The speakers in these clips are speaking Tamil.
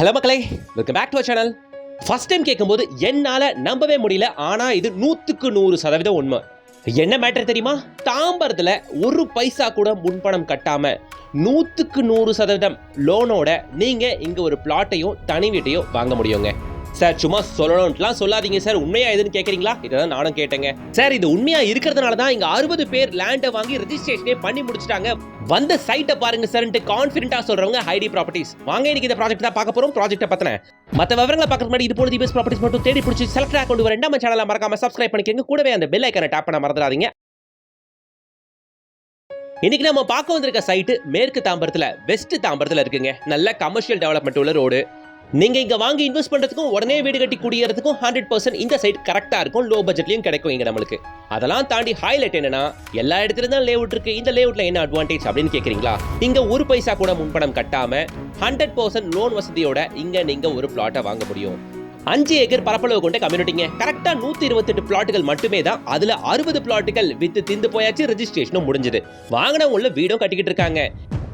ஹலோ மக்களே, welcome back to our channel. First time கேட்கும்போது என்னால் நம்பவே முடியல. ஆனால் இது 100% உண்மை. என்ன மேட்டர் தெரியுமா? தாம்பரத்தில் ஒரு பைசா கூட முன்பணம் கட்டாமல் 100% லோனோட நீங்கள் இங்கே ஒரு பிளாட்டையும் தனி வீட்டையும் வாங்க முடியுங்க. சார் சும்மா சொல்லணும்லாம் சொல்லாதீங்க சார், உண்மையா எதுன்னு கேட்குறீங்களா? இதை தான் நானும் கேட்டேங்க. சார் இது உண்மையா இருக்கிறதுனால தான் இங்கே 60 பேர் லேண்டை வாங்கி ரெஜிஸ்ட்ரேஷனே பண்ணி முடிச்சிட்டாங்க. வந்த சைட்டை பாருங்க சார்ன்ட்டு கான்ஃபிடென்ட்டாக சொல்றவங்க ஹைடி ப்ராப்பர்ட்டிஸ். வாங்க இன்னைக்கு இந்த ப்ராஜெக்ட் தான் பார்க்க போகிறோம். ப்ராஜெக்ட்டை பற்றின மற்ற விவரங்களை பார்க்கறதுக்கு முன்னாடி இது போல தீபஸ் ப்ராப்பர்ட்டிஸ் மட்டும் தேடி பிடிச்சி செலக்டாக கொண்டு வர நம்ம சேனலை மறக்காம சப்ஸ்கிரைப் பண்ணிக்கோங்க. கூடவே அந்த பெல் ஐக்கனை டேப் பண்ண மறந்துடாதீங்க. இன்னைக்கு நம்ம பார்க்க வந்திருக்க சைட்டு மேற்கு தாம்பரத்தில் வெஸ்ட் தாம்பரத்தில் இருக்குங்க. நல்ல கமர்ஷியல் டெவலப்மெண்ட் உள்ள ரோடு. நீங்க இங்க வாங்கி இன்வெஸ்ட் பண்றதுக்கும் உடனே வீடு கட்டி குடியேறதுக்கும் 100% இந்த சைட் கரெக்டா இருக்கும். லோ பட்ஜெட்லயும் கிடைக்கும் இங்க நம்மளுக்கு. அதெல்லாம் தாண்டி ஹைலைட் என்னன்னா, எல்லா இடத்துலயும் தான் லேஅவுட் இருக்கு. இந்த லேஅவுட்ல என்ன அட்வான்டேஜ் அப்படின்னு கேக்குறீங்களா? இங்க ஒரு பைசா கூட முன்பணம் கட்டாம 100% லோன் வசதியோட இங்க நீங்க ஒரு பிளாட்டை வாங்க முடியும். 5 ஏக்கர் பரப்பளவு கொண்ட கம்யூனிட்டிங்க. கரெக்டா 128 பிளாட்டுகள் மட்டுமே தான். அதுல 60 பிளாட்டுகள் வித்து திந்து போயாச்சு. ரெஜிஸ்ட்ரேஷனும் முடிஞ்சது. வாங்கினவங்கள வீடும் கட்டிக்கிட்டு இருக்காங்க.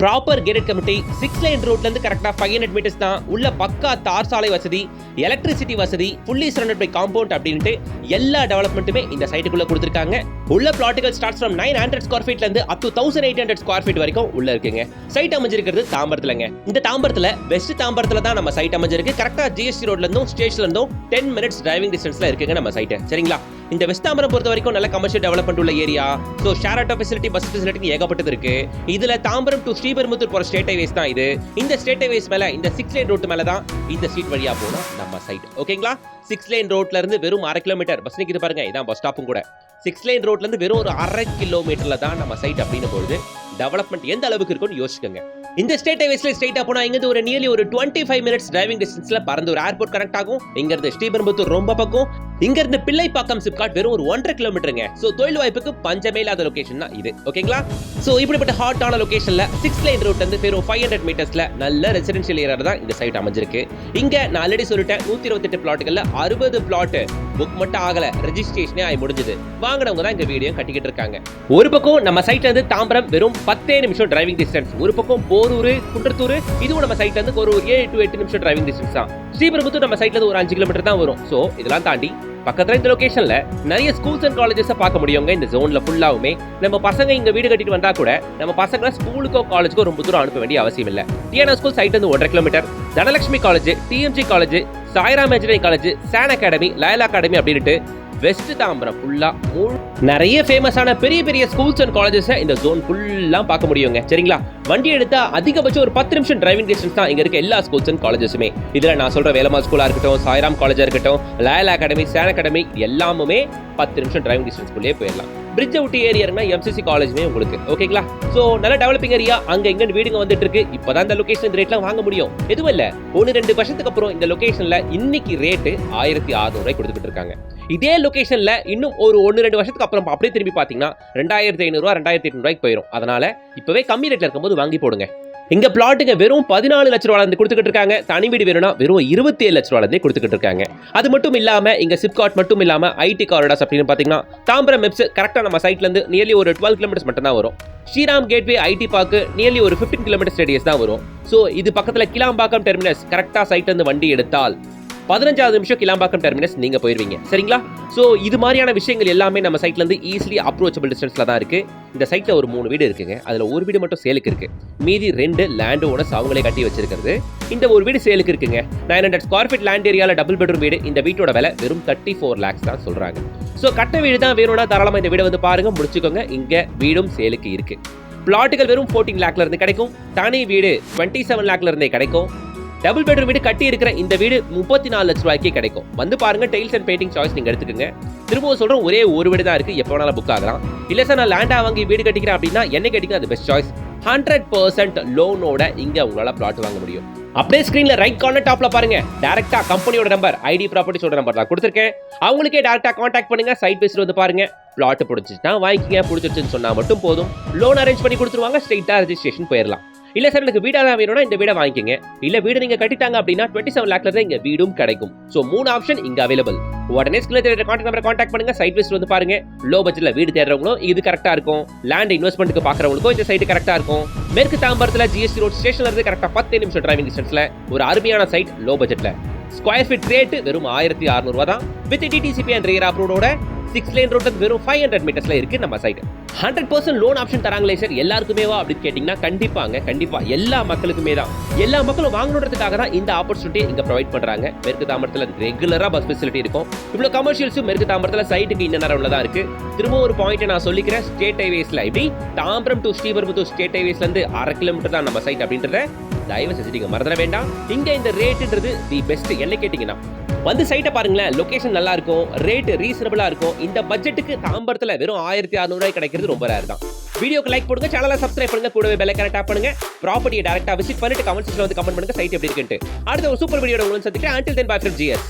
Proper gated community. 6 லைன் ரோட்ல இருந்து கரெக்டா 500 மீட்டர்ஸ் தான். உள்ள பக்கா தார் சாலை வசதி, எலக்ட்ரிசிட்டி வசதி, ஃபுல்லி சரௌண்டட் பை காம்பவுண்ட் அப்படின்ட்டு எல்லா டெவலப்மெண்ட்டுமே இந்த சைட்டுக்குள்ள கொடுத்துருக்காங்க. உள்ள பிளாட்டுகள் ஸ்டார்ட்ஸ் ஃப்ரம் 900 ஸ்கொயர் ஃபீட்ல இருந்து அப் டு 1800 ஸ்கொயர் ஃபீட் வரைக்கும் உள்ள இருக்குங்க. சைட் அமைஞ்சிருக்கிறது தாம்பரத்துலங்க. இந்த தாம்பரத்துல வெஸ்ட் தாம்பரத்துல தான் நம்ம சைட் அமைஞ்சிருக்கு. கரெக்டா ஜிஎஸ்டி ரோட்ல இருந்தும் ஸ்டேஷன்ல இருந்தும் 10 மினிட்ஸ் டிரைவிங் டிஸ்டன்ஸ்ல இருக்குங்க நம்ம சைட். சரிங்களா? இந்த வெஸ்ட் தாம்பரம் பொறுத்த வரைக்கும் நல்ல கமர்ஷியல் டெவலப்மெண்ட் உள்ள area. So share auto facility, bus facility ஏகப்பட்டது இருக்கு. இதுல தாம்பரம் டு ஸ்ரீபெரும்புத்தூர் போற ஸ்டேட் ஹைவேஸ் தான் இது. இந்த ஸ்டேட் ஹைவேஸ் மேல இந்த 6 லைன் ரோட் மேல தான் இந்த ஸ்ட்ரீட் வழியா போனா நம்ம சைட். ஓகேங்களா? 6 லைன் ரோட்ல இருந்து வெறும் 1/2 கிலோமீட்டர் பஸ் நிக்குது பாருங்க. இதான் பஸ் ஸ்டாப்பும் கூட. 6 லைன் ரோட்ல இருந்து வெறும் ஒரு 1/2 கிலோமீட்டர்ல தான் நம்ம சைட் அப்படின்னு பொழுது டெவலப்மெண்ட் எந்த அளவுக்கு இருக்கும்னு யோசிச்சுக்கோங்க. இந்த ஸ்டேட் ஹைவேஸ்ல ஸ்ட்ரைட்டா போனா இங்க இருந்து ஒரு நியர்லி ஒரு 25 மினிட்ஸ் டிரைவிங் டிஸ்டன்ஸ்ல பறந்து ஒரு ஏர்போர்ட் கனெக்ட் ஆகும். இங்க இருந்து ஸ்ரீபெரும்புத்தூர் ரொம்ப பக்கம். இங்க இருந்து பிள்ளைப்பாக்கம் சிப்காட் வெறும் ஒரு 1.5 கிலோமீட்டருங்க. சோ தொழில் வாய்ப்புக்கு பஞ்சமே இல்லாத லொகேஷன் தான் இது. ஓகேங்களா? சோ இப்படிப்பட்ட ஹாட்டான லொகேஷன்ல 6 லைன் ரோட்ல இருந்து வெறும் 500 மீட்டர்ஸ்ல நல்ல ரெசிடென்ஷியல் ஏரியா தான் இந்த சைட் அமைஞ்சிருக்கு. இங்க நான் ஆல்ரெடி சொல்லிட்டேன், 128 பிளாட்டுகள்ல 60 பிளாட் புக் மட்டும் ஆகல, ரெஜிஸ்ட்ரேஷனே ஆகி முடிஞ்சது. வாங்கினவங்க தான் இங்க வீடியோ கட்டிக்கிட்டு இருக்காங்க. ஒரு பக்கம் நம்ம சைட்ல இருந்து தாம்பரம் வெறும் 10 நிமிஷம் டிரைவிங் டிஸ்டன்ஸ். ஒரு பக்கம் போரூர், குன்றத்தூர், இதுவும் நம்ம சைட்ல இருந்து ஒரு 7 to 8 நிமிஷம் டிரைவிங் டிஸ்டன்ஸ் தான். ஸ்ரீபெரும்புத்தூர் நம்ம சைட்ல இருந்து ஒரு 5 கிலோமீட்டர் தான் வரும். சோ இதெல்லாம் தாண்டி பக்கத்துல இந்த லொகேஷன்ல நிறைய ஸ்கூல்ஸ் அண்ட் காலேஜஸ் பார்க்க முடியுங்க. இந்த ஜோன்ல ஃபுல்லாவுமே நம்ம பசங்க இங்க வீடு கட்டிட்டு வந்தா கூட நம்ம பசங்களை ஸ்கூலுக்கோ காலேஜுக்கோ ரொம்ப தூரம் அனுப்ப வேண்டிய அவசியம் இல்ல. டிஎன்ஆ ஸ்கூல் சைட் வந்து 1.5 kilometre. Dhanalakshmi college, DMG college, Sairam engineering college, Sun academy, Loyola academy அப்படின்ட்டு வெஸ்ட் தாம்பரம் ஃபுல்லா நிறைய ஃபேமஸான பெரிய பெரிய ஸ்கூல்ஸ் அண்ட் காலேஜஸ் இந்த ஜோன் ஃபுல்லா பார்க்க முடியுங்க. சரிங்களா? வண்டி எடுத்தா அதிகபட்சம் ஒரு 10 நிமிஷம் டிரைவிங் டிஸ்டன்ஸ் தான் இங்க இருக்க எல்லா ஸ்கூல்ஸ் அண்ட் காலேஜஸுமே. இதுல நான் சொல்ற வேலம்மாள் ஸ்கூலா இருக்கட்டும், சாய்ராம் காலேஜா இருக்கட்டும், லயலா அகாடமி, சான் அகாடமி எல்லாமே 10 நிமிஷம் டிரைவிங் டிஸ்டன்ஸ்குள்ளே போயிடலாம். பிரிட்ஜை விட்டு ஏரியா எம்சிசி காலேஜுமே உங்களுக்கு. ஓகேங்களா? சோ நல்ல டெவலப்பிங் ஏரியா. அங்க இங்க வீடுங்க வந்துட்டு இருக்கு. இப்பதான் இந்த லொகேஷன் இந்த ரேட்லாம் வாங்க முடியும். எதுவும் இல்ல, 1-2 வருஷத்துக்கு அப்புறம் இந்த லொகேஷன்ல இன்னைக்கு ரேட்டு 1600 ரூபாய் கொடுத்துட்டு இருக்காங்க. இதே லொகேஷன்ல இன்னும் ஒரு 1-2 வருஷத்துக்கு அப்புறம் அப்படியே திரும்பி பாத்தீங்கன்னா 2500 ரூபாய் 2800 ரூபாய்க்கு போயிடும். அதனால இப்பவே கம்மி ரேட்ல இருக்கும்போது வாங்கி போடுங்க. இங்க பிளாட்டுங்க வெறும் 14 லட்ச ரூபாயில இருந்து கொடுத்துக்கிட்டு இருக்காங்க. தனி வீடு வேணும்னா வெறும் 27 லட்ச ரூபாயில இருந்து கொடுத்துக்கிட்டு இருக்காங்க. அது மட்டும் இல்லாம இங்க சிப்காட் மட்டும் இல்லாம ஐடி காரிடார்ஸ் அப்படின்னு பாத்தீங்கன்னா தாம்பரம் மெப்ஸ் கரெக்டா நம்ம சைட்ல இருந்து நியர்லி ஒரு 12 கிலோமீட்டர்ஸ் மட்டும் தான் வரும். Sriram gateway IT park nearly ஒரு 15 கிலோமீட்டர் ரேடியஸ் தான் வரும். சோ இது பக்கத்துல கிளாம்பாக்கம் டெர்மினஸ். கரெக்டா சைட்ல இருந்து வண்டி எடுத்தால் 15வது நிமிஷம் கிளாம்பாக்கம் டெர்மினஸ் நீங்க போயிருவீங்க. சரிங்களா? சோ இது மாதிரியான விஷயங்கள் எல்லாமே நம்ம சைட்ல இருந்து ஈஸிலி அப்ரோச்சபிள் டிஸ்டன்ஸ்ல தான் இருக்கு. இந்த சைட்ல ஒரு 3 வீடு இருக்குங்க. அதுல ஒரு வீடு மட்டும் சேலுக்கு இருக்கு. மீதி 2 லேண்ட் ஓனர்ஸ் அவங்களே கட்டி வச்சிருக்கிறது. இந்த ஒரு வீடு சேலுக்கு இருக்குங்க. 900 ஸ்கொயர் ஃபீட் லேண்ட் ஏரியால டபுள் பெட்ரூம் வீடு. இந்த வீட்டோட விலை வெறும் 34 lakhs தான் சொல்றாங்க. சோ கட்ட வீடு தான் வேணும்னா தாராளமா இந்த வீடு வந்து பாருங்க, முடிச்சுக்கோங்க. இங்க வீடும் சேலுக்கு இருக்கு. பிளாட்டுகள் வெறும் 14 lakhல இருந்து கிடைக்கும். தனி வீடு 27 lakhல இருந்தே கிடைக்கும். டபுள் பெட்ரூம் வீடு கட்டி இருக்கிற இந்த வீடு 34 லட்ச ரூபாய்க்கு கிடைக்கும். வந்து பாருங்க. டைல்ஸ் அண்ட் பெயிண்டிங் சாய்ஸ் நீங்க எடுத்துக்கோங்க. திரும்பவும் சொல்றோம், ஒரே ஒரு வீடு தான் இருக்கு. எப்போ வேணாலும் புக் ஆகலாம். இல்ல சார் நான் லேண்டா வாங்கி வீடு கட்டிக்கிறேன் அப்படின்னா என்ன கேட்டீங்கன்னா அது பெஸ்ட் சாய்ஸ். 100% லோனோட இங்க உங்களால பிளாட் வாங்க முடியும். அப்படியே ஸ்கிரீன்ல ரைட் கார்னர் டாப்ல பாருங்க, டைரக்டா கம்பெனியோட நம்பர், ஐடி ப்ராப்பர்ட்டிஸோட நம்பர் தான் கொடுத்துருக்கேன். அவங்களுக்கே டைரக்டா கான்டாக்ட் பண்ணுங்க. சைட் பேஸ்ல வந்து பாருங்க. பிளாட் பிடிச்சிச்சுன்னா வாங்கிக்கங்க. பிடிச்சிருச்சுன்னு சொன்னா மட்டும் போதும். லோன் அரேஞ்ச் பண்ணி கொடுத்துருவாங்க. ஸ்ட்ரைட்டா ரெஜிஸ்ட்ரேஷன் போயிடலாம். இல்ல சார் எனக்கு வீடா தான் வேணும்னா இந்த வீடை வாங்கிக்கங்க. இல்ல வீடு நீங்க கட்டிட்டாங்க அப்படின்னா 27 லேக்ல தான் இங்க வீடும் கிடைக்கும். சோ 3 ஆப்ஷன் இங்க அவைலபிள். உடனே ஸ்கிரீன்ல தெரியுற கான்டாக்ட் நம்பரை கான்டாக்ட் பண்ணுங்க. சைட் விசிட் வந்து பாருங்க. லோ பட்ஜெட்ல வீடு தேடுறவங்களும் இது கரெக்டா இருக்கும். லேண்ட் இன்வெஸ்ட்மென்ட்க்கு பாக்குறவங்களுக்கும் இந்த சைட் கரெக்டா இருக்கும். மேற்கு தாம்பரத்துல ஜிஎஸ்டி ரோட் ஸ்டேஷன்ல இருந்து கரெக்டா 10 நிமிஷம் டிரைவிங் டிஸ்டன்ஸ்ல ஒரு அருமையான சைட் லோ பட்ஜெட்ல. ஸ்கொயர் ஃபீட் ரேட் வெறும் 1600 ரூபாய் தான். வித் டிடிசிபி அண்ட் ரியர் அப்ரூவோட 6 லேன் ரோட் வெறும் 500 மீட்டர்ஸ்ல இருக்கு நம்ம சைட். 100% லோன் ஆப்ஷன் தராங்களே சார் எல்லாருக்குமேவா அப்படின்னு கேட்டீங்கன்னா கண்டிப்பா எல்லா மக்களுக்குமே தான். எல்லா மக்களும் வாங்கணுன்றதுக்காக தான் இந்த ஆப்பர்ச்சுனிட்டி இங்க ப்ரொவைட் பண்றாங்க. மேற்கு தாம்பரத்துல ரெகுலரா பஸ் ஃபெசிலிட்டி இருக்கும். இவ்வளவு கமர்ஷியல்ஸும் மேற்கு தாம்பரத்துல சைட்டுக்கு இந்த நேரம் உள்ளதா இருக்கு. திரும்ப ஒரு பாயிண்ட் நான் சொல்லிக்கிறேன். ஸ்டேட் ஹைவேஸ்ல இப்படி தாம்பரம் டு ஸ்ரீபெரும்புதூர் ஸ்டேட் ஹைவேஸ்ல இருந்து 1/2 கிலோமீட்டர் தான் நம்ம சைட் அப்படின்றத தயவு செஞ்சு நீங்க மறந்துட வேண்டாம். இங்க இந்த ரேட்ன்றது தி பெஸ்ட். என்ன கேட்டீங்கன்னா வந்து சைட்டை பாருங்களேன். லொகேஷன் நல்லா இருக்கும், ரேட் ரீசனபிளா இருக்கும். இந்த பட்ஜெட்டுக்கு தாம்பரத்துல வெறும் 1600 ரூபாய் கிடைக்கிறது ரொம்ப ரேர் தான். வீடியோக்கு லைக் போடுங்க, சேனலை சப்ஸ்கிரைப் பண்ணுங்க, கூடவே பெல் ஐகானை டாப் பண்ணுங்க. ப்ராப்பர்ட்டியை டைரக்டா விசிட் பண்ணிட்டு கமெண்ட் செக்ஷன்ல வந்து கமெண்ட் பண்ணுங்க சைட் எப்படி இருக்குன்னு. அடுத்த ஒரு சூப்பர் வீடியோட உங்களை சந்திக்கிறேன். until then bye from GS.